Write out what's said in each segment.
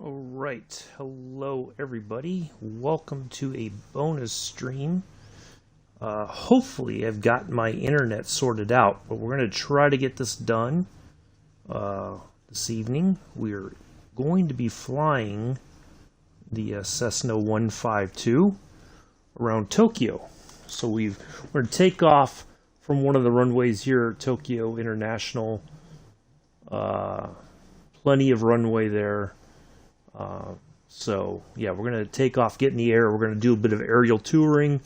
Alright, hello everybody. Welcome to a bonus stream. Hopefully I've got my internet sorted out, but we're going to try to get this done this evening. We're going to be flying the Cessna 152 around Tokyo. So we're going to take off from one of the runways here at Tokyo International. Plenty of runway there. So yeah, we're going to take off, get in the air. We're going to do a bit of aerial touring,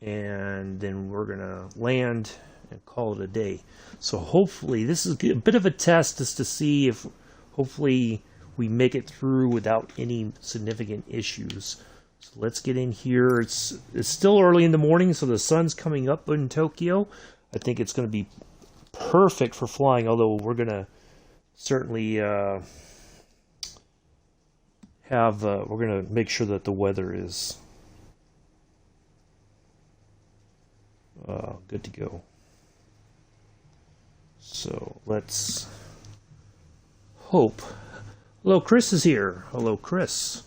and then we're going to land and call it a day. So hopefully this is a bit of a test just to see if hopefully we make it through without any significant issues. So let's get in here. It's still early in the morning, so the sun's coming up in Tokyo. I think it's going to be perfect for flying, although we're going to certainly we're going to make sure that the weather is good to go. So let's hope. Hello, Chris is here. Hello, Chris.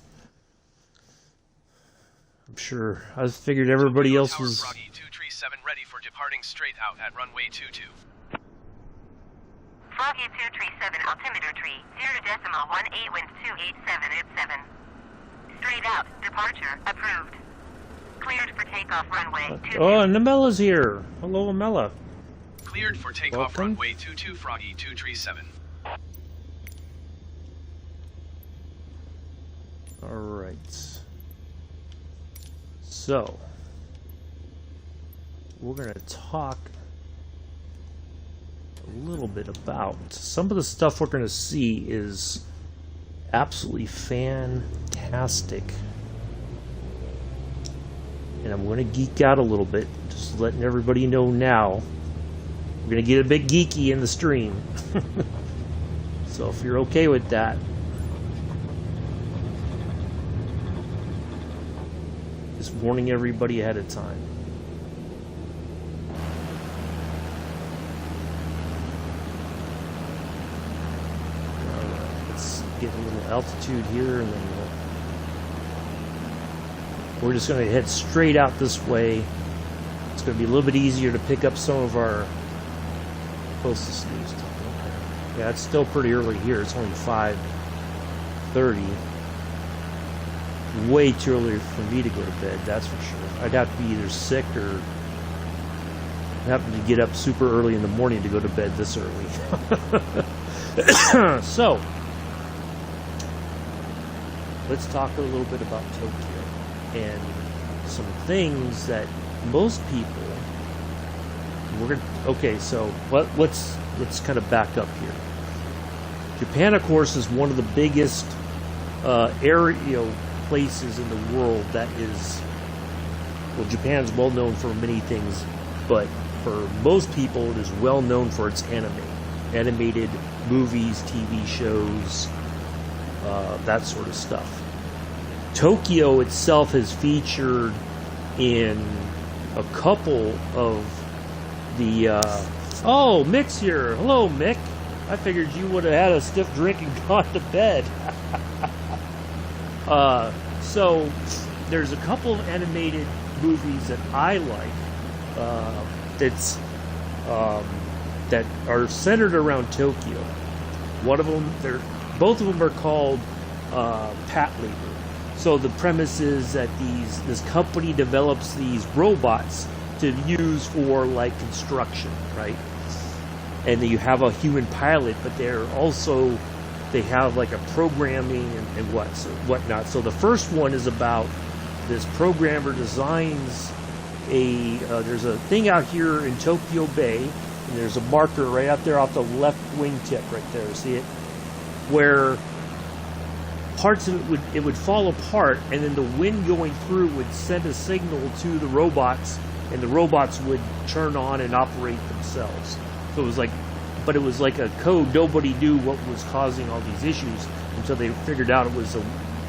I'm sure I figured everybody else was. Froggy 237 ready for departing straight out at runway 22. Froggy 237 altimeter tree 0.18 wind 287 at 7. Straight out, departure approved. Cleared for takeoff runway 22. Oh, and Amella's here. Hello, Amella. Cleared for takeoff Welcome. runway 22 Froggy 237. Alright. So, we're going to talk a little bit about some of the stuff we're going to see is absolutely fantastic. And I'm going to geek out a little bit, just letting everybody know now. We're going to get a bit geeky in the stream. So if you're okay with that, just warning everybody ahead of time. Let's get a little altitude here, and then we're just going to head straight out this way. It's going to be a little bit easier to pick up some of our closest news. Yeah, it's still pretty early here. It's only 5:30. Way too early for me to go to bed, that's for sure. I'd have to be either sick or happen to get up super early in the morning to go to bed this early. So, let's talk a little bit about Tokyo and some things that most people okay, so let's kind of back up here. Japan, of course, is one of the biggest places in the world that is, well, Japan is well known for many things, but for most people it is well known for its animated movies, TV shows, that sort of stuff. Tokyo itself has featured in a couple of the oh, Mick's here. Hello, Mick. I figured you would have had a stiff drink and gone to bed. So there's a couple of animated movies that I like that are centered around Tokyo. One of them, both of them are called Pat Labor. So the premise is that this company develops these robots to use for like construction, right? And then you have a human pilot, but they have like a programming and whatnot. So the first one is about this programmer designs there's a thing out here in Tokyo Bay, and there's a marker right out there off the left wingtip right there. See it? Where parts of it would fall apart, and then the wind going through would send a signal to the robots, and the robots would turn on and operate themselves. So it was like a code. Nobody knew what was causing all these issues until they figured out it was a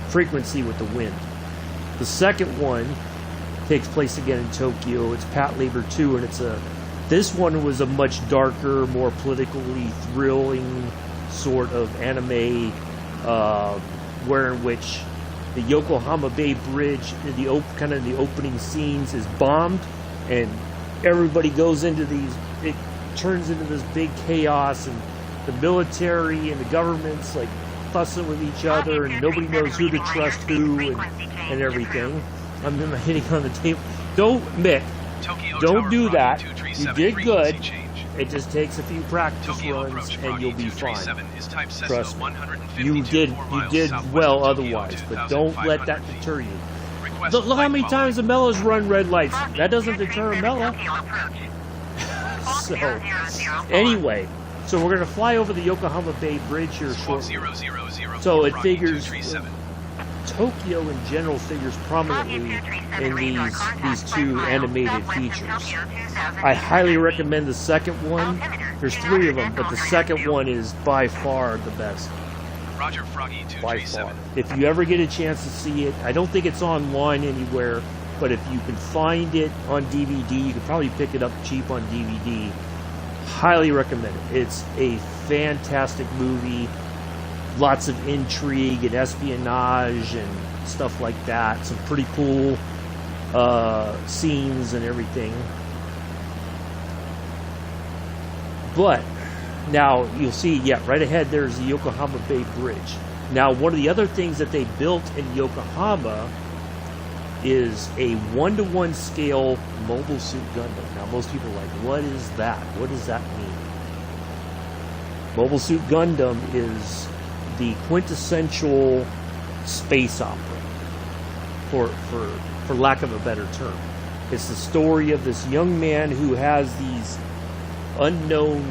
frequency with the wind. The second one takes place again in Tokyo. It's Pat Labor 2, and this one was a much darker, more politically thrilling sort of anime where in which the Yokohama Bay Bridge, in the kind of the opening scenes, is bombed, and everybody goes into these. It turns into this big chaos, and the military and the government's like fussing with each other, and nobody knows who to trust who, and everything. I'm hitting on the table. Don't, Mick, Tokyo don't Tower do Froggy that. 237 You did frequency good. change. It just takes a few practice Tokyo runs, approach and Froggy you'll be fine. 237 is type Cessna Trust me. 152 You did miles southwest well of Tokyo, otherwise, but don't let that 2,500 feet. deter you. Request Look how flight many following. times the Mellas run red lights. That doesn't deter Mella. Tokyo approach. So, 0004. anyway, so we're going to fly over the Yokohama Bay Bridge here Squawk shortly. 0004 So it Froggy figures 237. Tokyo in general figures prominently in these two animated features. I highly recommend the second one. There's 3 of them, but the second one is by far the best. Roger Froggy By far. 237. If you ever get a chance to see it, I don't think it's online anywhere, but if you can find it on DVD, you can probably pick it up cheap on DVD. Highly recommend it. It's a fantastic movie. Lots of intrigue and espionage and stuff like that. Some pretty cool scenes and everything. But now you'll see, yeah, right ahead there's the Yokohama Bay Bridge. Now, one of the other things that they built in Yokohama is a 1-to-1 scale Mobile Suit Gundam. Now, most people are like, what is that? What does that mean? Mobile Suit Gundam is the quintessential space opera, for lack of a better term. It's the story of this young man who has these unknown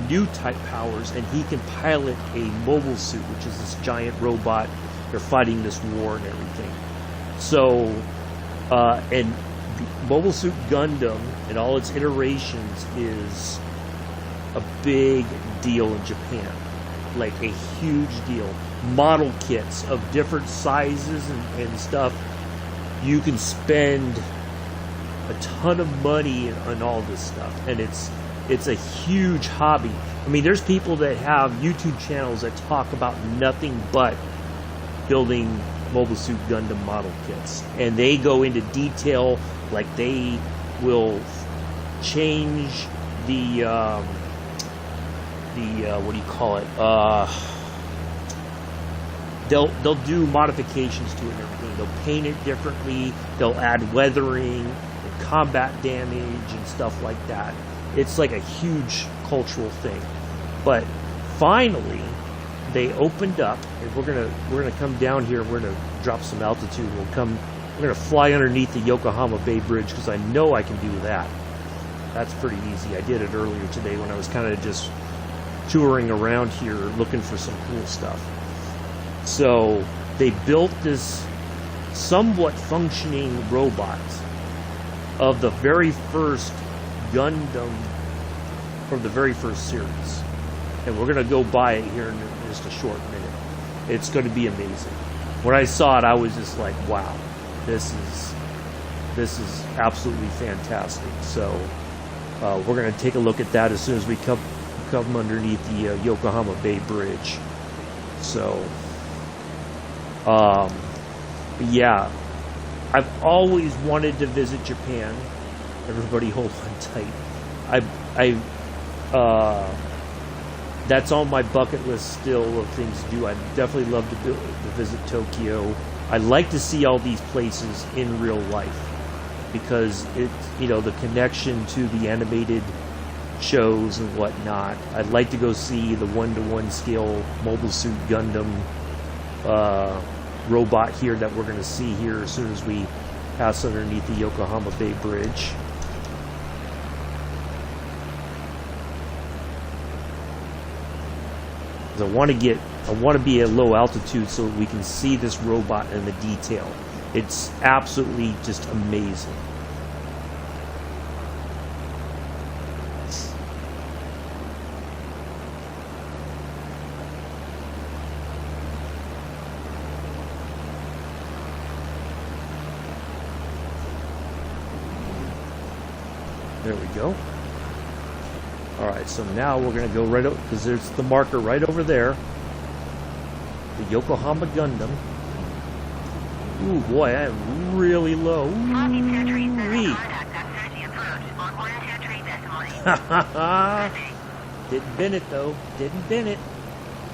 new type powers, and he can pilot a mobile suit, which is this giant robot. They're fighting this war and everything. So, and Mobile Suit Gundam and all its iterations is a big deal in Japan. Like a huge deal. Model kits of different sizes and stuff. You can spend a ton of money on all this stuff, and it's a huge hobby. I mean, there's people that have YouTube channels that talk about nothing but building Mobile Suit Gundam model kits, and they go into detail. Like they will change the what do you call it? They'll do modifications to it and everything. They'll paint it differently. They'll add weathering and combat damage and stuff like that. It's like a huge cultural thing. But finally, they opened up, and we're gonna come down here. We're gonna drop some altitude. We're gonna fly underneath the Yokohama Bay Bridge because I know I can do that. That's pretty easy. I did it earlier today when I was kind of just touring around here looking for some cool stuff. So they built this somewhat functioning robot of the very first Gundam from the very first series, and we're gonna go by it here in just a short minute. It's going to be amazing. When I saw it, I was just like, wow, this is absolutely fantastic. So we're going to take a look at that as soon as we come underneath the Yokohama Bay Bridge. So yeah, I've always wanted to visit Japan. Everybody hold on tight. That's on my bucket list still of things to do. I'd definitely love to visit Tokyo. I'd like to see all these places in real life because the connection to the animated shows and whatnot. I'd like to go see the 1-to-1 scale Mobile Suit Gundam robot here that we're going to see here as soon as we pass underneath the Yokohama Bay Bridge. I want to be at low altitude so we can see this robot in the detail. It's absolutely just amazing. There we go. Alright, so now we're going to go right up, because there's the marker right over there. The Yokohama Gundam. Ooh, boy, I am really low. Ooh-wee. Didn't bin it, though. Didn't bin it.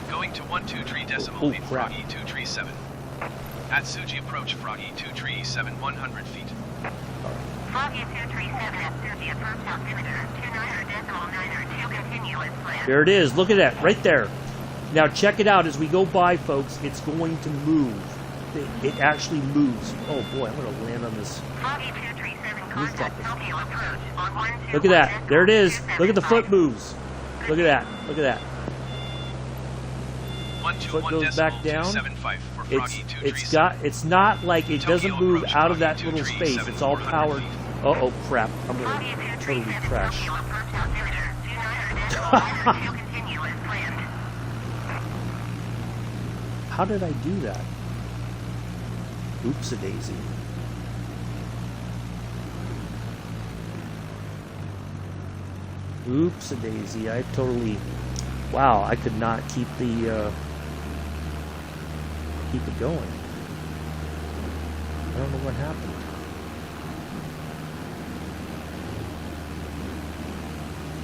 Going to 123.8 Oh, crap. Froggy 237. At Suji approach Froggy 237 100 feet. Froggy 237 at Suji approach altimeter 29.902 continue as planned. There it is. Look at that. Right there. Now check it out as we go by, folks. It's going to move. It actually moves. Oh boy, I'm going to land on this. Froggy 237 contact Tokyo approach on 121. Look at that. There it is. Look at the foot moves. Look at that. Look at that. Foot goes back down. It's not like it doesn't move out of that little space. It's all powered. Uh-oh, crap. I'm going to totally crash. How did I do that? Oops-a-daisy. Oops-a-daisy. I totally... Wow, I could not keep the... keep it going. I don't know what happened.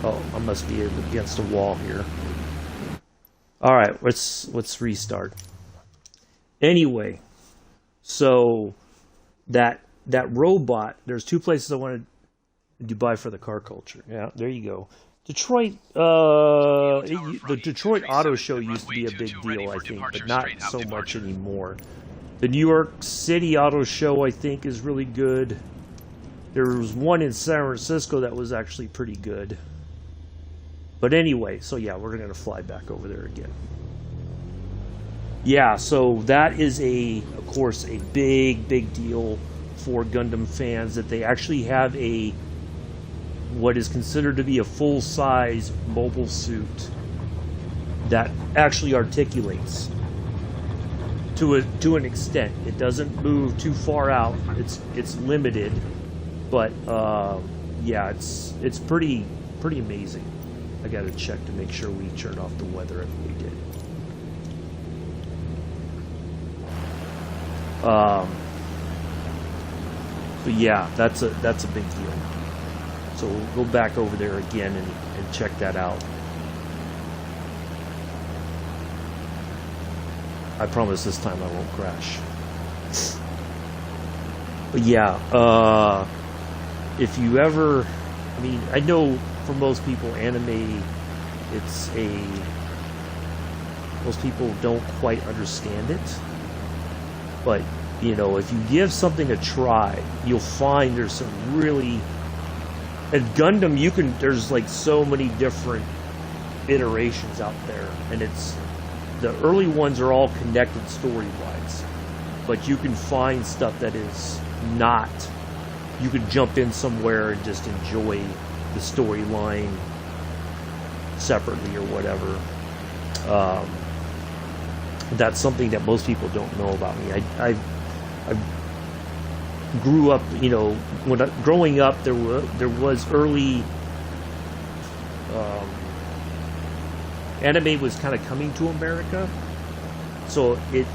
Oh, I must be against a wall here. Alright, let's restart. Anyway, so that robot, there's two places I wanted to buy for the car culture. Yeah, there you go. Detroit, the Detroit Auto Show used to be a big deal, I think, but not so much anymore. The New York City Auto Show, I think, is really good. There was one in San Francisco that was actually pretty good. But anyway, so yeah, we're going to fly back over there again. Yeah, so that is of course, a big deal for Gundam fans, that they actually have what is considered to be a full-size mobile suit that actually articulates to an extent. It doesn't move too far out. It's limited, but yeah, it's pretty amazing. I got to check to make sure we turned off the weather if we did. But yeah, that's a big deal. So we'll go back over there again and check that out. I promise this time I won't crash. But yeah, if you ever, I mean, I know for most people anime, most people don't quite understand it. But, you know, if you give something a try, you'll find there's some really... And Gundam, there's like so many different iterations out there. And the early ones are all connected story-wise. But you can find stuff that is not... You can jump in somewhere and just enjoy the storyline separately or whatever. That's something that most people don't know about me. I grew up, you know, growing up, there was early anime was kind of coming to America, so it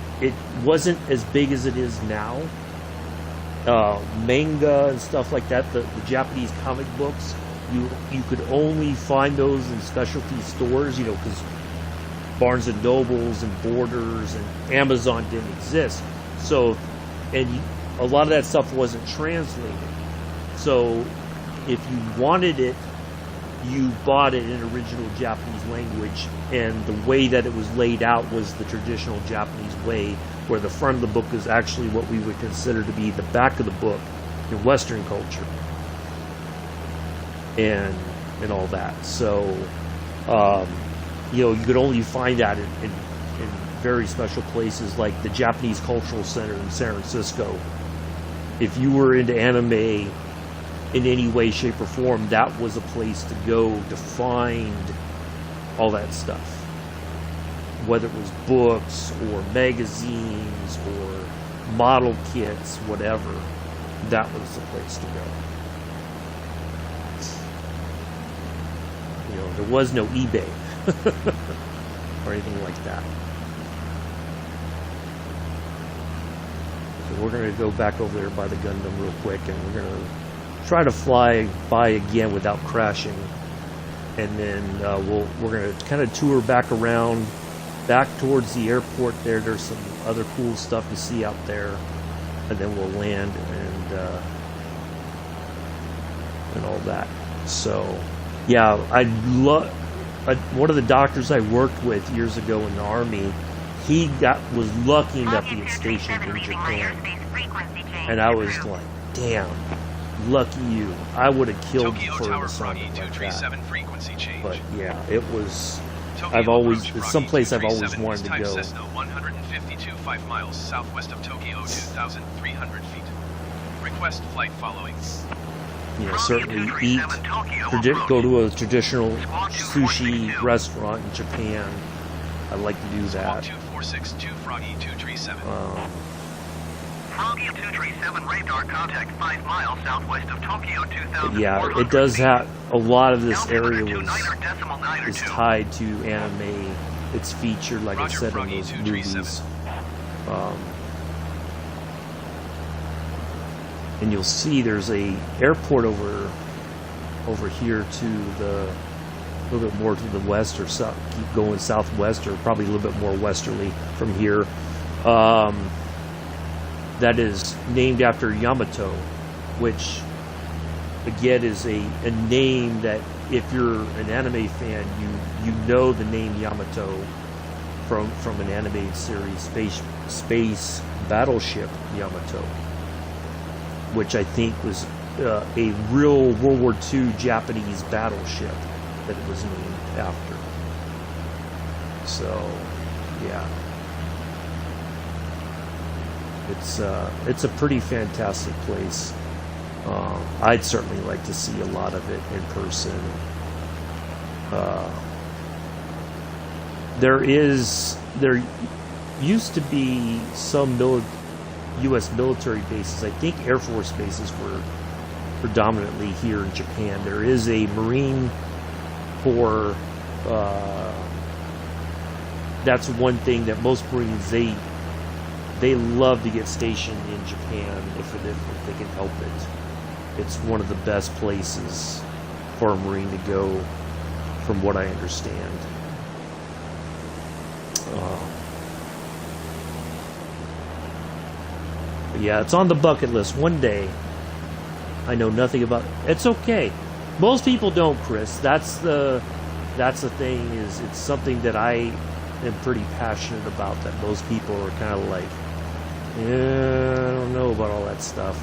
wasn't as big as it is now. Manga and stuff like that, the Japanese comic books, you could only find those in specialty stores, you know, because Barnes and Nobles and Borders and Amazon didn't exist. So, and a lot of that stuff wasn't translated. So, if you wanted it, you bought it in original Japanese language, and the way that it was laid out was the traditional Japanese way, where the front of the book is actually what we would consider to be the back of the book in Western culture, and all that. So, you know, you could only find that in very special places like the Japanese Cultural Center in San Francisco. If you were into anime in any way, shape, or form, that was a place to go to find all that stuff. Whether it was books or magazines or model kits, whatever, that was the place to go. You know, there was no eBay or anything like that. So we're going to go back over there by the Gundam real quick, and we're going to try to fly by again without crashing. And then we're going to kind of tour back around, back towards the airport there. There's some other cool stuff to see out there. And then we'll land and all that. So, yeah, one of the doctors I worked with years ago in the Army, he was lucky enough to get stationed in Japan. And I was like, damn, lucky you. I would have killed Tokyo for Tower an assignment Froggy like 237 that. frequency change. But yeah, it was. Tokyo I've always, approach it's Froggy someplace I've always 237 wanted is to type go. Cessna 152, 5 miles southwest of Tokyo, 2,300 feet. Request flight following. You know, certainly eat, go to a traditional sushi restaurant in Japan. I like to do that. 2462 Froggy 237. Froggy 237 radar contact 5 miles southwest of Tokyo, 2,400 Yeah, it does have a lot of this Altitude area to 9.9 is tied to anime. It's featured, like Roger, I said, Froggy in those 237. movies. And you'll see there's a airport over here to a little bit more to the west or south. Keep going southwest, or probably a little bit more westerly from here. That is named after Yamato, which again is a name that if you're an anime fan, you know the name Yamato from an animated series, Space Battleship Yamato, which I think was a real World War II Japanese battleship that it was named after. So, yeah. It's a pretty fantastic place. I'd certainly like to see a lot of it in person. There used to be some U.S. military bases. I think Air Force bases were predominantly here in Japan. There is a Marine Corps. That's one thing that most Marines they love to get stationed in Japan if they can help it. It's one of the best places for a Marine to go, from what I understand. Yeah, it's on the bucket list. One day. I know nothing about it. It's okay. Most people don't, Chris. That's the thing, is it's something that I am pretty passionate about, that most people are kind of like, yeah, I don't know about all that stuff.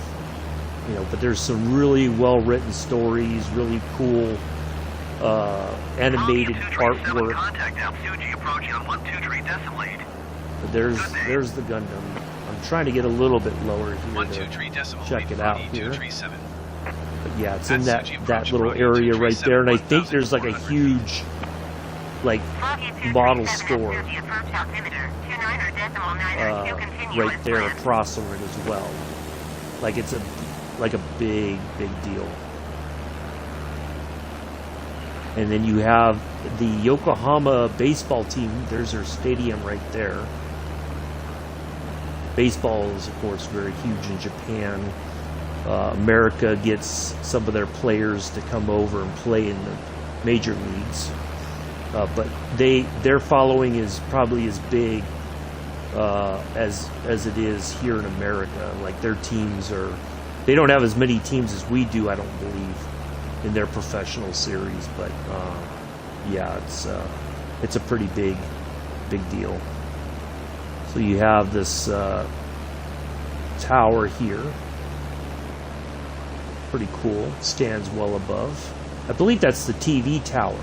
You know, but there's some really well written stories, really cool animated artwork. But there's the Gundam. I'm trying to get a little bit lower here to check it out here. But yeah, it's in that little area right there, and I think there's like a huge model store right there across from it as well. Like it's a big deal. And then you have the Yokohama baseball team. There's their stadium right there. Baseball is, of course, very huge in Japan. America gets some of their players to come over and play in the major leagues. But their following is probably as big as it is here in America. Like their teams they don't have as many teams as we do, I don't believe, in their professional series. But yeah, it's a pretty big deal. So you have this tower here. Pretty cool. Stands well above. I believe that's the TV tower.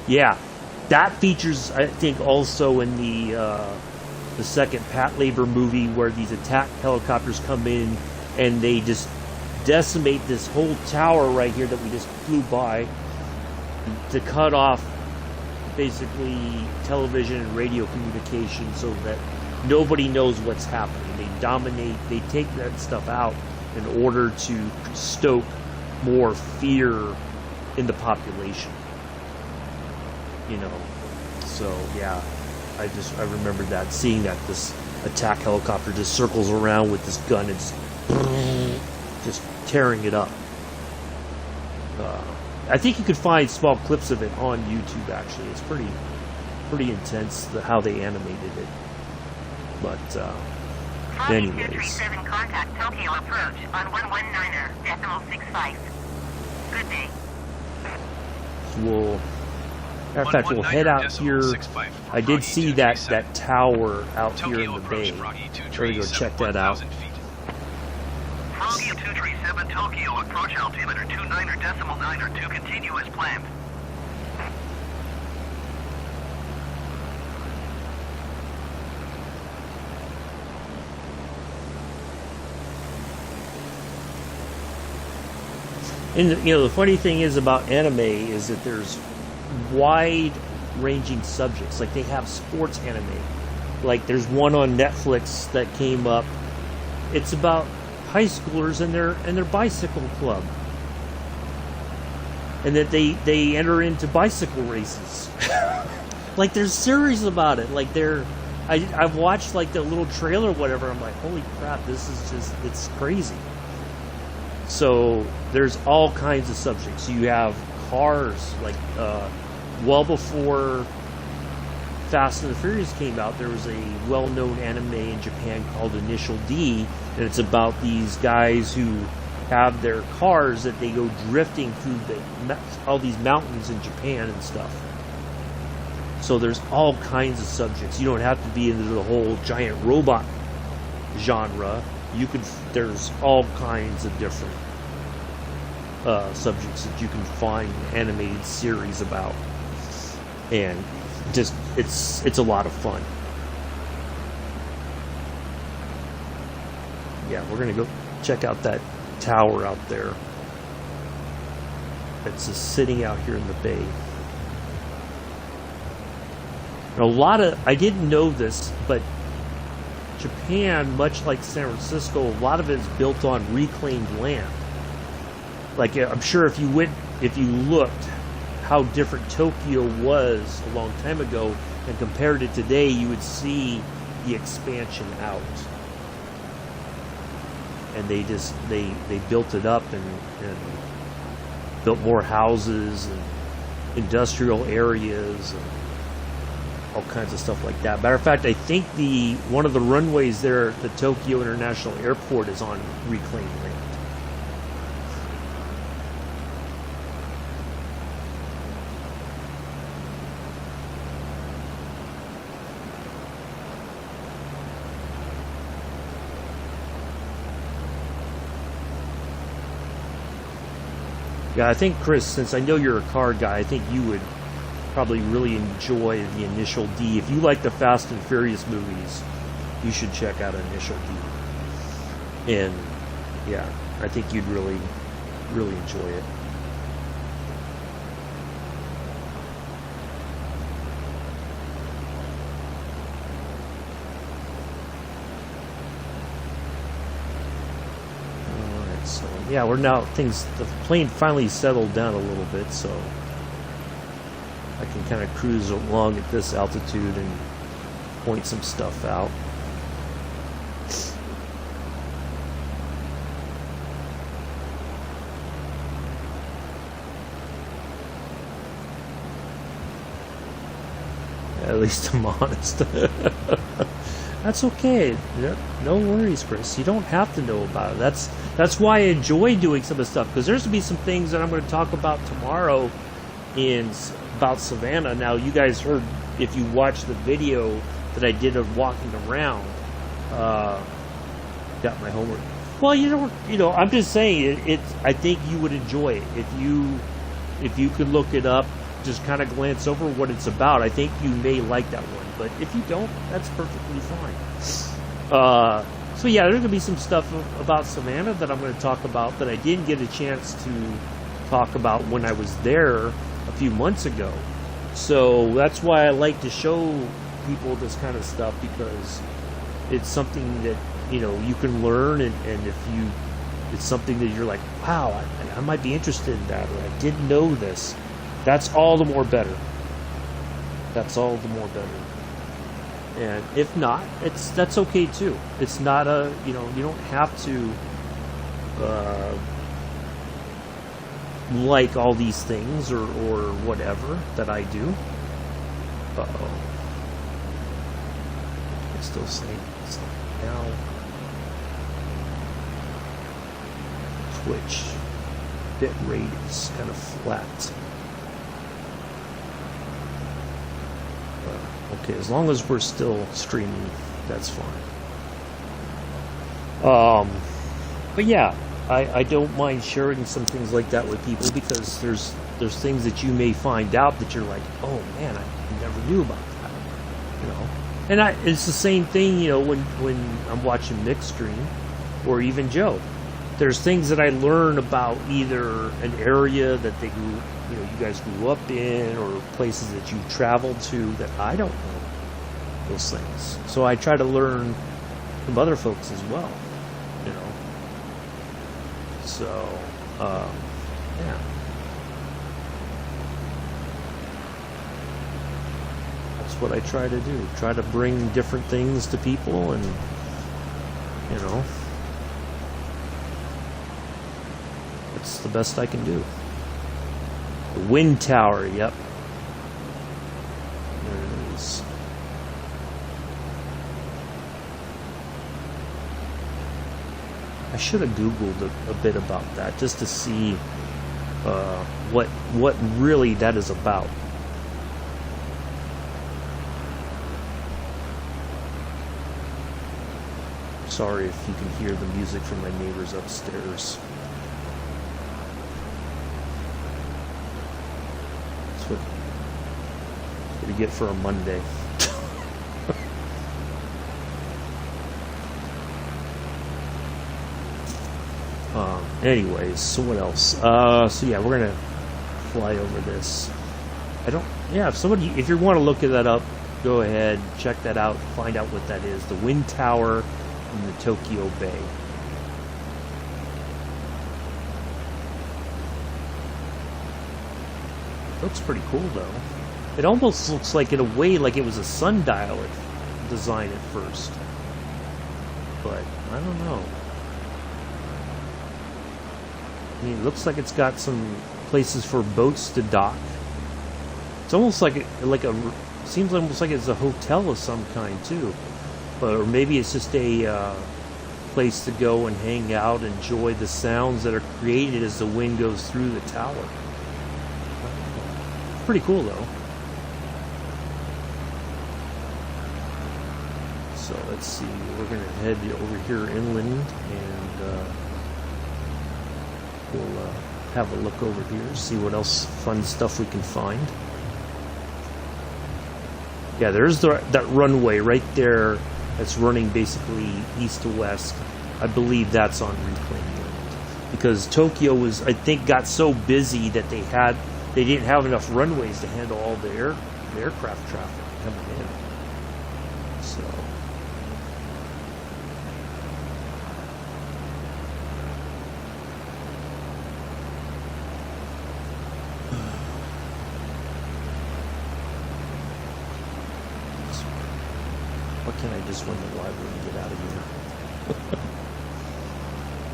Yeah, that features, I think, also in the second Pat Labor movie, where these attack helicopters come in and they just decimate this whole tower right here that we just flew by, to cut off basically television and radio communication, so that nobody knows what's happening. They dominate. They take that stuff out in order to stoke more fear in the population. You know, so yeah, I remembered that, seeing that attack helicopter just circles around with this gun and just tearing it up. I think you could find small clips of it on YouTube. Actually, it's pretty intense how they animated it. But anyways, 237 contact Tokyo approach on 119.65. Good day. we'll. Matter of fact, we'll head out here. I did see that tower out here in the bay. We're gonna go check that out. Froggy 237 Tokyo, approach altimeter 29.9 to continue as planned. And the funny thing is about anime is that there's wide-ranging subjects. Like they have sports anime. Like there's one on Netflix that came up. It's about high schoolers and their bicycle club, and that they enter into bicycle races. Like there's series about it. Like I've watched like the little trailer or whatever. I'm like, holy crap, this is just, it's crazy. So there's all kinds of subjects. You have cars, like well before Fast and the Furious came out, there was a well-known anime in Japan called Initial D, and it's about these guys who have their cars that they go drifting through all these mountains in Japan and stuff. So there's all kinds of subjects. You don't have to be into the whole giant robot genre. There's all kinds of different subjects that you can find animated series about, and just it's a lot of fun. Yeah, we're gonna go check out that tower out there. It's just sitting out here in the bay. And I didn't know this, but Japan, much like San Francisco, a lot of it is built on reclaimed land. Like I'm sure if you looked how different Tokyo was a long time ago and compared it today, you would see the expansion out. And they built it up and built more houses and industrial areas and all kinds of stuff like that. Matter of fact, I think one of the runways there at the Tokyo International Airport is on reclaimed land. Yeah, I think, Chris, since I know you're a car guy, I think you would probably really enjoy the Initial D. If you like the Fast and Furious movies, you should check out Initial D. And yeah, I think you'd really, really enjoy it. Alright, so yeah, the plane finally settled down a little bit, so I can kind of cruise along at this altitude and point some stuff out. At least I'm honest. That's okay. No worries, Chris. You don't have to know about it. That's why I enjoy doing some of the stuff, because there's going to be some things that I'm going to talk about tomorrow about Savannah. Now, you guys heard, if you watched the video that I did of walking around, got my homework. Well, I'm just saying I think you would enjoy it if you could look it up, just kind of glance over what it's about. I think you may like that one, but if you don't, that's perfectly fine. So yeah, there's gonna be some stuff about Savannah that I'm going to talk about that I didn't get a chance to talk about when I was there a few months ago. So that's why I like to show people this kind of stuff, because it's something that you can learn, and it's something that you're like, wow, I might be interested in that, or I didn't know this. That's all the more better. That's all the more better. And if not, that's okay too. It's not a, you don't have to like all these things or whatever that I do. Uh-oh. It's still saying it's now Twitch bit rate is kind of flat. Okay, as long as we're still streaming, that's fine. But yeah, I don't mind sharing some things like that with people, because there's things that you may find out that you're like, oh man, I never knew about that, And it's the same thing, when I'm watching Mick stream, or even Joe. There's things that I learn about either an area that they grew, you guys grew up in, or places that you traveled to that I don't know those things. So I try to learn from other folks as well, So, yeah. That's what I try to do. Try to bring different things to people, and, it's the best I can do. The wind tower, yep. There it is. I should have Googled a bit about that, just to see what really that is about. Sorry if you can hear the music from my neighbors upstairs. That's what you get for a Monday. Anyways, so what else? So yeah, we're gonna fly over this. If you want to look that up, go ahead, check that out, find out what that is. The wind tower in the Tokyo Bay. Looks pretty cool though. It almost looks like, in a way, like it was a sundial design at first. But I don't know. I mean, it looks like it's got some places for boats to dock. It's almost seems almost like it's a hotel of some kind too, or maybe it's just a place to go and hang out, enjoy the sounds that are created as the wind goes through the tower. Pretty cool though. So let's see, we're gonna head over here inland, and we'll have a look over here, see what else fun stuff we can find. Yeah, there's that runway right there that's running basically east to west. I believe that's on reclaimed land, because Tokyo was, I think, got so busy that they didn't have enough runways to handle all the aircraft traffic coming in. So. Why can't I just run the library and get out of here?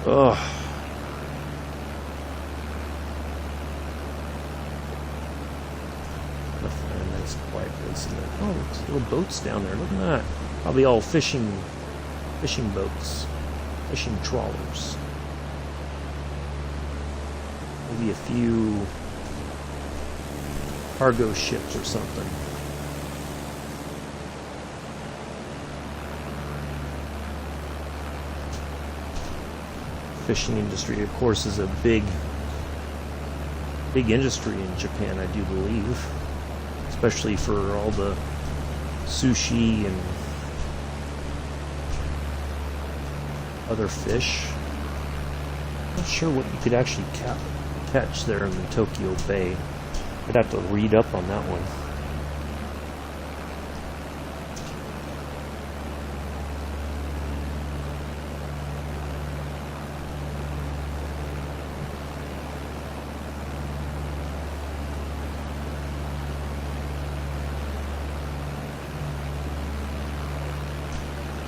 Ugh. Gotta find a nice quiet place in there. Oh, there's little boats down there. Look at that. Probably all fishing boats, fishing trawlers. Maybe a few cargo ships or something. Fishing industry, of course, is a big industry in Japan, I do believe, especially for all the sushi and other fish. I'm not sure what you could actually catch there in the Tokyo Bay. I'd have to read up on that one.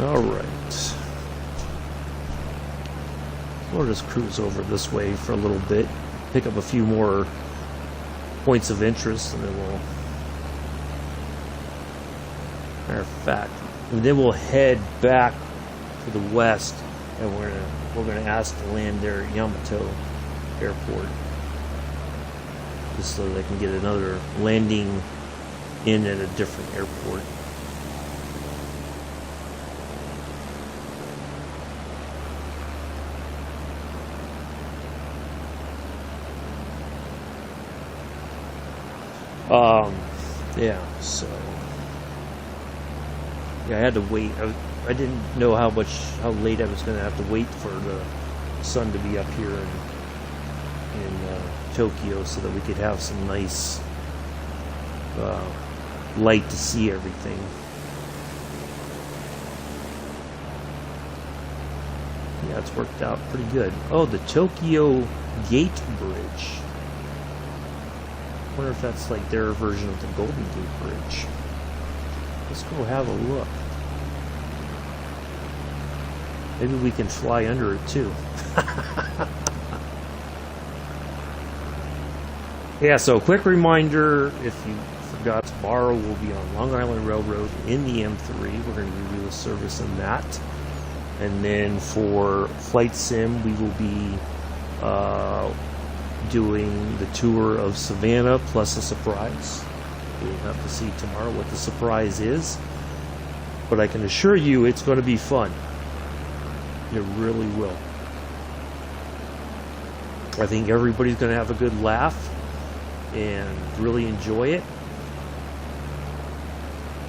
Alright. We'll just cruise over this way for a little bit, pick up a few more points of interest, and then we'll... Matter of fact, and then we'll head back to the west, and we're gonna ask to land there at Yamato Airport, just so they can get another landing in at a different airport. Yeah, so yeah, I had to wait. I didn't know how late I was going to have to wait for the sun to be up here in Tokyo, so that we could have some nice light to see everything. Yeah, it's worked out pretty good. Oh, the Tokyo Gate Bridge. I wonder if that's like their version of the Golden Gate Bridge. Let's go have a look. Maybe we can fly under it too. Yeah, so quick reminder, if you forgot, tomorrow we'll be on Long Island Railroad in the M3. We're going to review the service in that. And then for Flight Sim, we will be doing the tour of Savannah plus a surprise. We'll have to see tomorrow what the surprise is. But I can assure you it's going to be fun. It really will. I think everybody's going to have a good laugh and really enjoy it.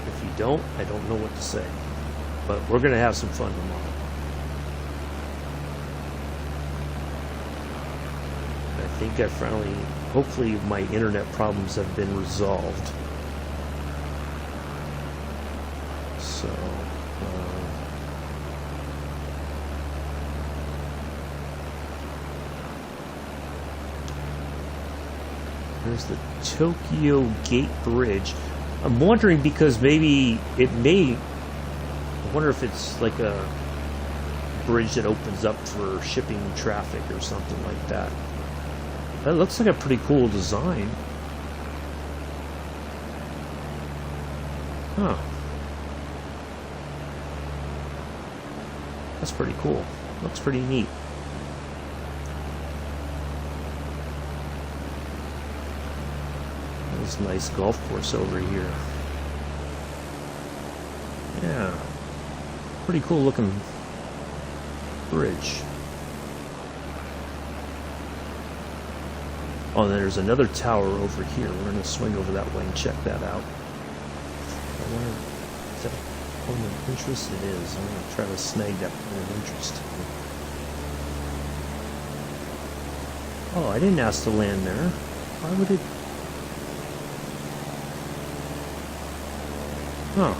If you don't, I don't know what to say. But we're going to have some fun tomorrow. I think I finally, hopefully my internet problems have been resolved. So, there's the Tokyo Gate Bridge. I'm wondering because maybe it may, I wonder if it's like a bridge that opens up for shipping traffic or something like that. That looks like a pretty cool design. Huh. That's pretty cool. Looks pretty neat. There's a nice golf course over here. Yeah. Pretty cool looking bridge. Oh, and there's another tower over here. We're going to swing over that way and check that out. I wonder, is that a point of interest? It is. I'm going to try to snag that point of interest. Oh, I didn't ask to land there. Why would it? Oh.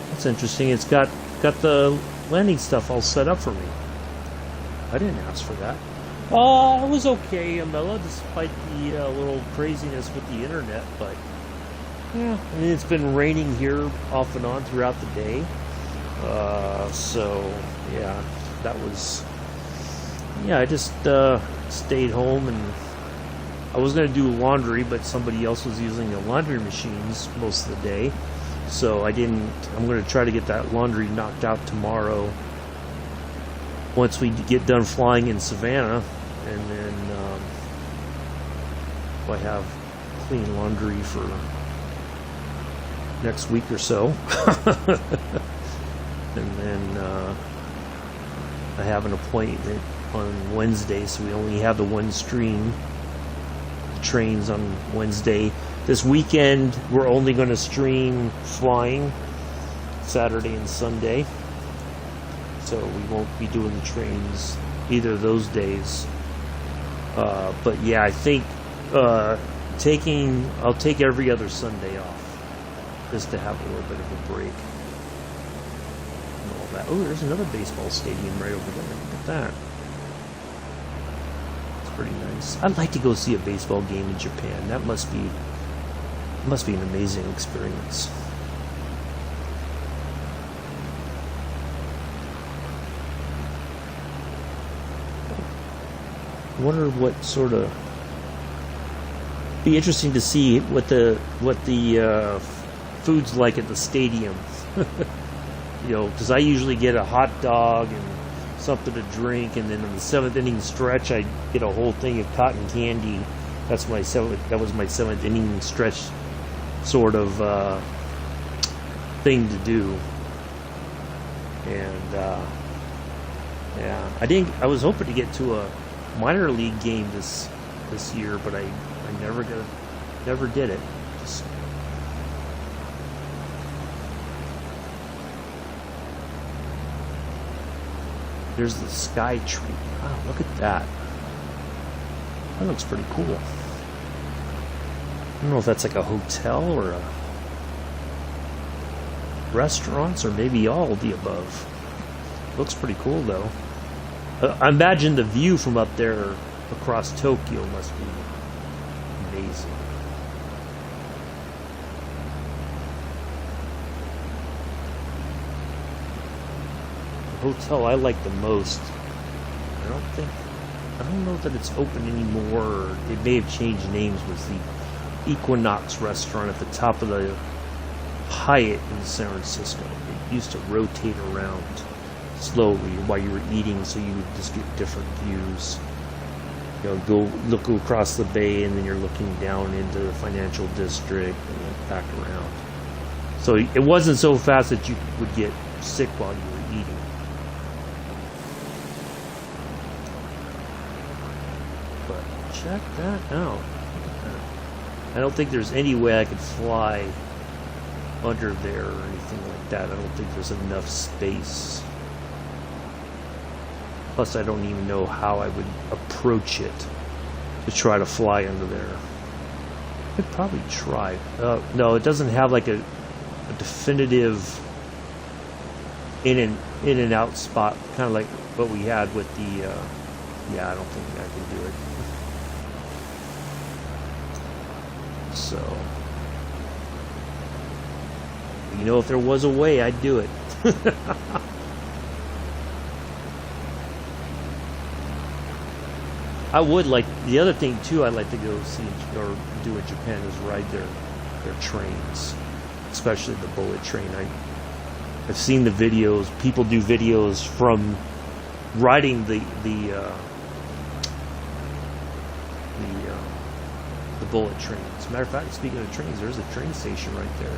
That's interesting. It's got the landing stuff all set up for me. I didn't ask for that. It was okay, Amela, despite the little craziness with the internet, but yeah, I mean, it's been raining here off and on throughout the day. So yeah, that was, yeah, I just stayed home, and I was going to do laundry, but somebody else was using the laundry machines most of the day, so I didn't. I'm going to try to get that laundry knocked out tomorrow once we get done flying in Savannah, and then I have clean laundry for next week or so. And then I have an appointment on Wednesday, so we only have the one stream, the trains on Wednesday. This weekend we're only going to stream flying Saturday and Sunday, so we won't be doing the trains either of those days. But yeah, I think I'll take every other Sunday off just to have a little bit of a break and all that. Oh, there's another baseball stadium right over there. Look at that. It's pretty nice. I'd like to go see a baseball game in Japan. That must be an amazing experience. I wonder what sort of. Be interesting to see what the food's like at the stadium. You know, because I usually get a hot dog and something to drink, and then in the 7th inning stretch, I get a whole thing of cotton candy. That was my 7th inning stretch sort of thing to do. And yeah, I was hoping to get to a minor league game this year, but I never did it. Just, there's the sky tree. Wow, look at that. That looks pretty cool. I don't know if that's like a hotel or a restaurants or maybe all of the above. Looks pretty cool though. I imagine the view from up there across Tokyo must be amazing. The hotel I like the most, I don't know that it's open anymore. It may have changed names. Was the Equinox restaurant at the top of the Hyatt in San Francisco. It used to rotate around slowly while you were eating, so you would just get different views. You know, go look across the bay, and then you're looking down into the financial district, and then back around. So it wasn't so fast that you would get sick while you were eating. But check that out. Look at that. I don't think there's any way I could fly under there or anything like that. I don't think there's enough space. Plus, I don't even know how I would approach it to try to fly under there. I could probably try. No, it doesn't have like a definitive in and out spot, kind of like what we had with the. Yeah, I don't think I can do it. So, you know, if there was a way, I'd do it. I would like, the other thing too I'd like to go see or do in Japan is ride their trains, especially the bullet train. I've seen the videos. People do videos from riding the bullet train. As a matter of fact, speaking of trains, there's a train station right there.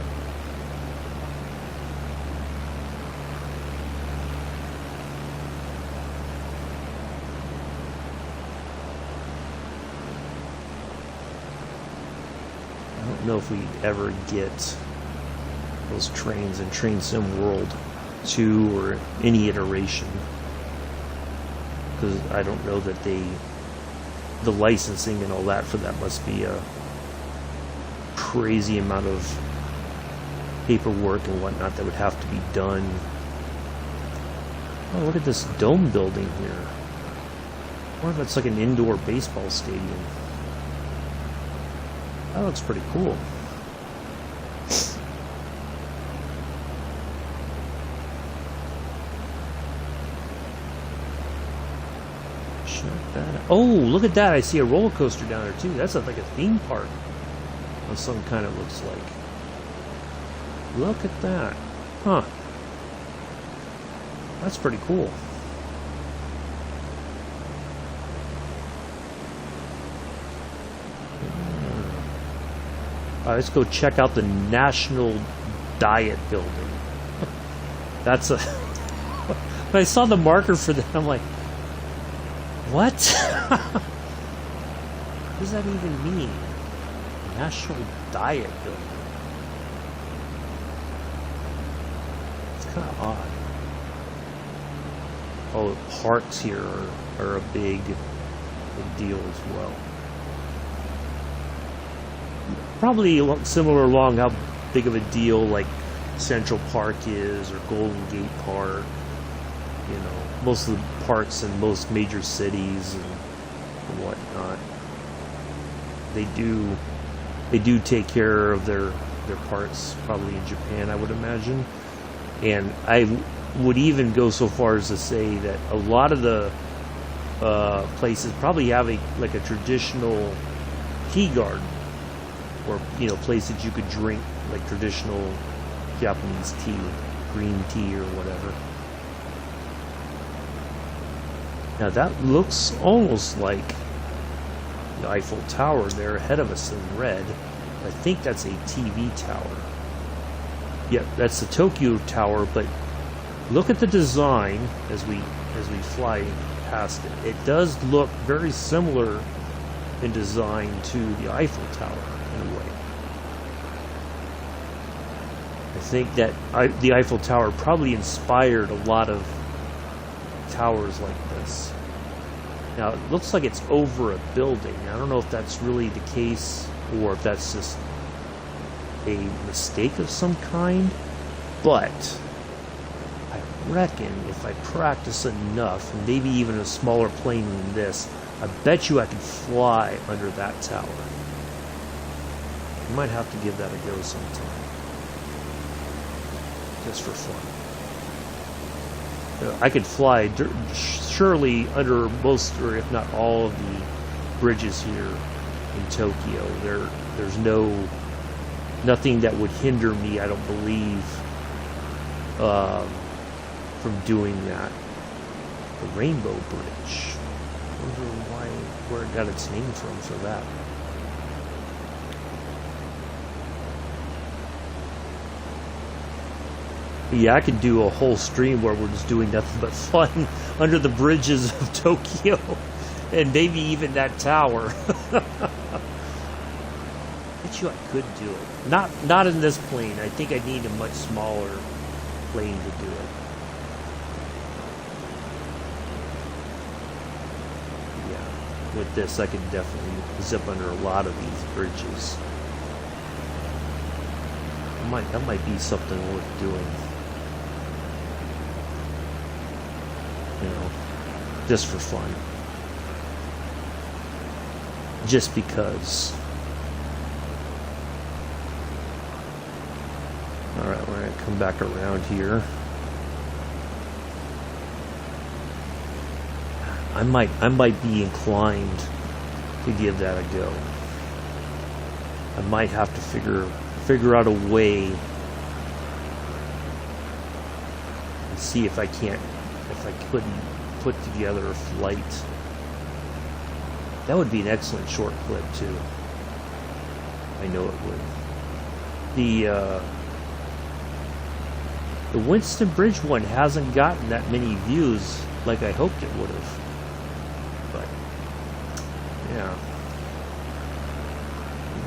I don't know if we ever get those trains in Train Sim World 2 or any iteration, because I don't know that the licensing and all that for that must be a crazy amount of paperwork and whatnot that would have to be done. Oh, look at this dome building here. I wonder if it's like an indoor baseball stadium. That looks pretty cool. Check that out. Oh, look at that. I see a roller coaster down there too. That's like a theme park of some kind, it looks like. Look at that. Huh. That's pretty cool. Let's go check out the National Diet Building. That's a... When I saw the marker for that, I'm like, what? What does that even mean? National Diet Building. It's kind of odd. Oh, parks here are a big deal as well. Probably similar along how big of a deal like Central Park is, or Golden Gate Park. You know, most of the parks in most major cities and whatnot. They do take care of their parks, probably in Japan, I would imagine. And I would even go so far as to say that a lot of the places probably have like a traditional tea garden, or places you could drink like traditional Japanese tea, green tea or whatever. Now that looks almost like the Eiffel Tower there ahead of us in red. I think that's a TV tower. Yep, that's the Tokyo Tower, but look at the design as we fly past it. It does look very similar in design to the Eiffel Tower in a way. I think that the Eiffel Tower probably inspired a lot of towers like this. Now it looks like it's over a building. I don't know if that's really the case or if that's just a mistake of some kind, but I reckon if I practice enough, and maybe even a smaller plane than this, I bet you I could fly under that tower. I might have to give that a go sometime, just for fun. I could fly surely under most, or if not all, of the bridges here in Tokyo. There's nothing that would hinder me, I don't believe, from doing that. The Rainbow Bridge. I wonder where it got its name from for that. Yeah, I could do a whole stream where we're just doing nothing but flying under the bridges of Tokyo, and maybe even that tower. Bet you I could do it. Not in this plane. I think I need a much smaller plane to do it. Yeah, with this I could definitely zip under a lot of these bridges. That might be something worth doing. Just for fun. Just because. Alright, we're going to come back around here. I might be inclined to give that a go. I might have to figure out a way and see if I couldn't put together a flight. That would be an excellent short clip too. I know it would. The Winston Bridge one hasn't gotten that many views like I hoped it would have. But yeah.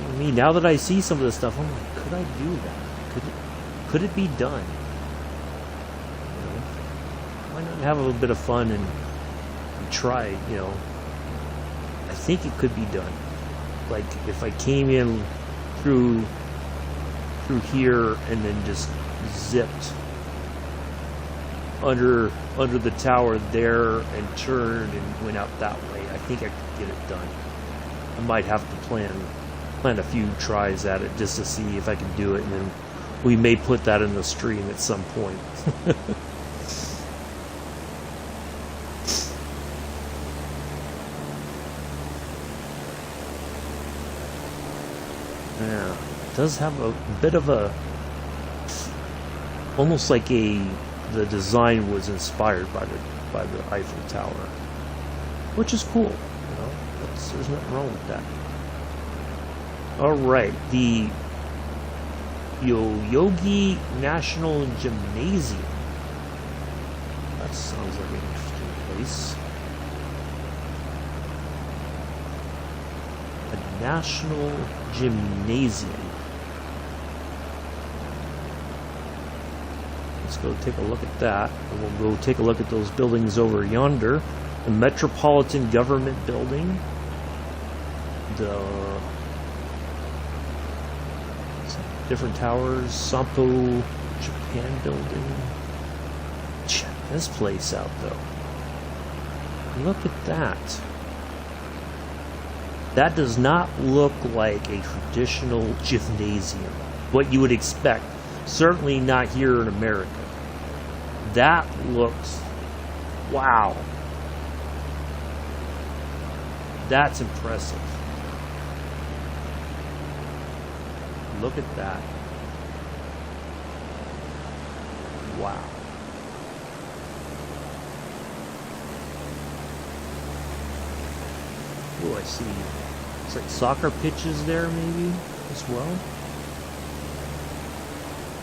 I mean, now that I see some of this stuff, I'm like, could I do that? Could it be done? Why not have a little bit of fun and try, I think it could be done. Like, if I came in through here and then just zipped under the tower there and turned and went out that way, I think I could get it done. I might have to plan a few tries at it just to see if I can do it, and then we may put that in the stream at some point. Yeah, it does have a bit of a, almost like the design was inspired by the Eiffel Tower, which is cool. There's nothing wrong with that. All right, the Yoyogi National Gymnasium. That sounds like an interesting place. A national gymnasium. Let's go take a look at that. And we'll go take a look at those buildings over yonder. The Metropolitan Government Building. The different towers. Sampo Japan Building. Check this place out, though. Look at that. That does not look like a traditional gymnasium. What you would expect. Certainly not here in America. That looks... wow. That's impressive. Look at that. Wow. Oh, I see. It's like soccer pitches there, maybe, as well.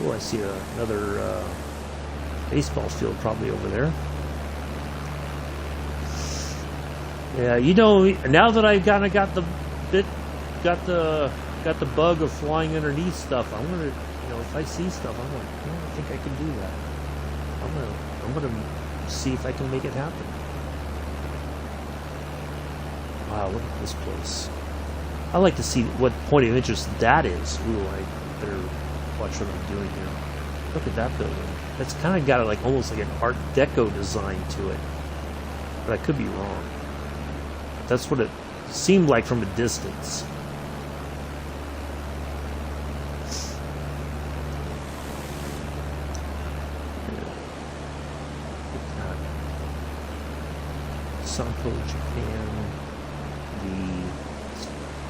Oh, I see another baseball field probably over there. Yeah, you know, now that I've kind of got the bug of flying underneath stuff, I'm gonna, you know, if I see stuff, I'm like, oh, I think I can do that. I'm gonna see if I can make it happen. Wow, look at this place. I like to see what point of interest that is. Ooh, I better watch what I'm doing here. Look at that building. That's kind of got like almost like an Art Deco design to it, but I could be wrong. That's what it seemed like from a distance. Sampo, Japan. The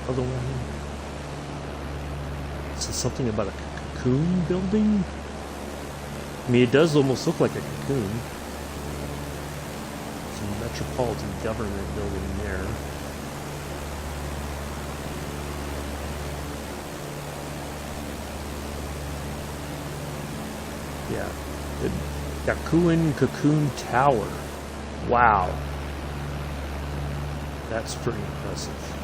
other one. Is it something about a cocoon building? I mean, it does almost look like a cocoon. Some metropolitan government building there. Yeah. The Gakuin Cocoon Tower. Wow. That's pretty impressive.